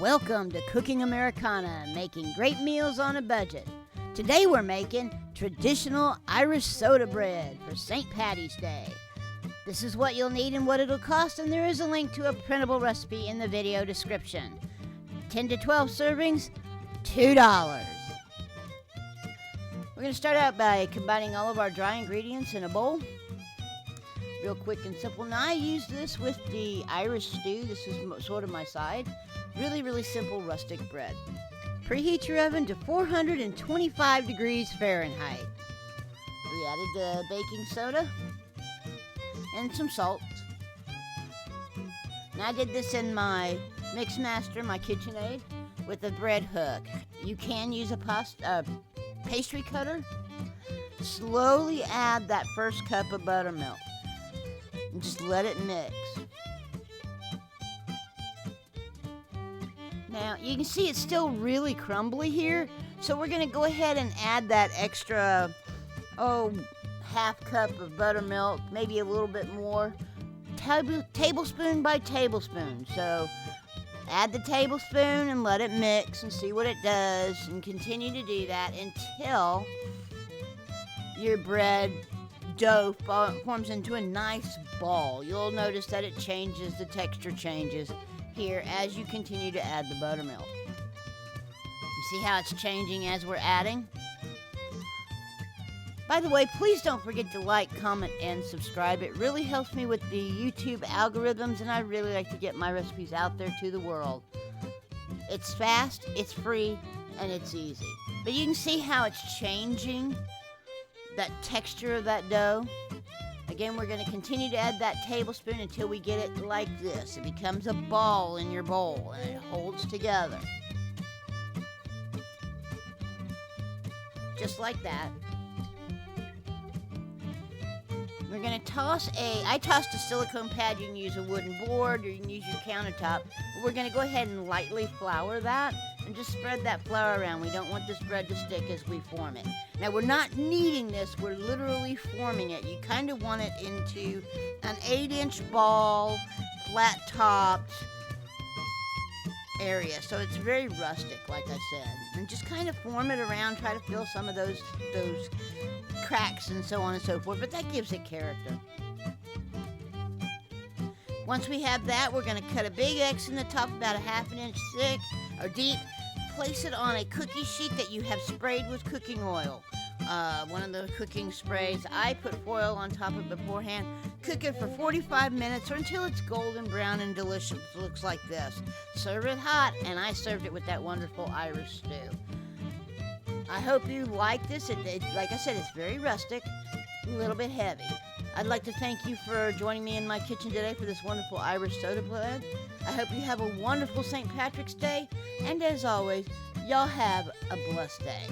Welcome to Cooking Americana, making great meals on a budget. Today we're making traditional Irish soda bread for St. Patty's Day. This is what you'll need and what it'll cost, and there is a link to a printable recipe in the video description. 10 to 12 servings, $2. We're going to start out by combining all of our dry ingredients in a bowl. Real quick and simple. Now I use this with the Irish stew. This is sort of my side. Really simple rustic bread. Preheat your oven to 425 degrees Fahrenheit. We added the baking soda and some salt. Now I did this in my Mixmaster, my KitchenAid, with a bread hook. You can use a pastry cutter. Slowly add that first cup of buttermilk and just let it mix. Now, you can see it's still really crumbly here, so we're going to go ahead and add that extra, half cup of buttermilk, maybe a little bit more, tablespoon by tablespoon. So, add the tablespoon and let it mix and see what it does, and continue to do that until your bread dough forms into a nice ball. You'll notice that it changes, the texture changes here as you continue to add the buttermilk. You see how it's changing as we're adding? By the way, please don't forget to like, comment, and subscribe. It really helps me with the YouTube algorithms, and I really like to get my recipes out there to the world. It's fast, it's free, and it's easy. But you can see how it's changing that texture of that dough. Again, we're going to continue to add that tablespoon until we get it like this. It becomes a ball in your bowl and it holds together. Just like that. We're going to I tossed a silicone pad. You can use a wooden board or you can use your countertop. But we're going to go ahead and lightly flour that and just spread that flour around. We don't want this bread to stick as we form it. Now, we're not kneading this, we're literally forming it. You kind of want it into an 8-inch ball, flat-topped area. So it's very rustic, like I said. And just kind of form it around, try to fill some of those cracks and so on and so forth, but that gives it character. Once we have that, we're going to cut a big X in the top, about a half an inch thick or deep. Place it on a cookie sheet that you have sprayed with cooking oil. One of the cooking sprays. I put foil on top of it beforehand. Cook it for 45 minutes or until it's golden brown and delicious. It looks like this. Serve it hot, and I served it with that wonderful Irish stew. I hope you like this. Like I said, it's very rustic, a little bit heavy. I'd like to thank you for joining me in my kitchen today for this wonderful Irish soda bread. I hope you have a wonderful St. Patrick's Day, and as always, y'all have a blessed day.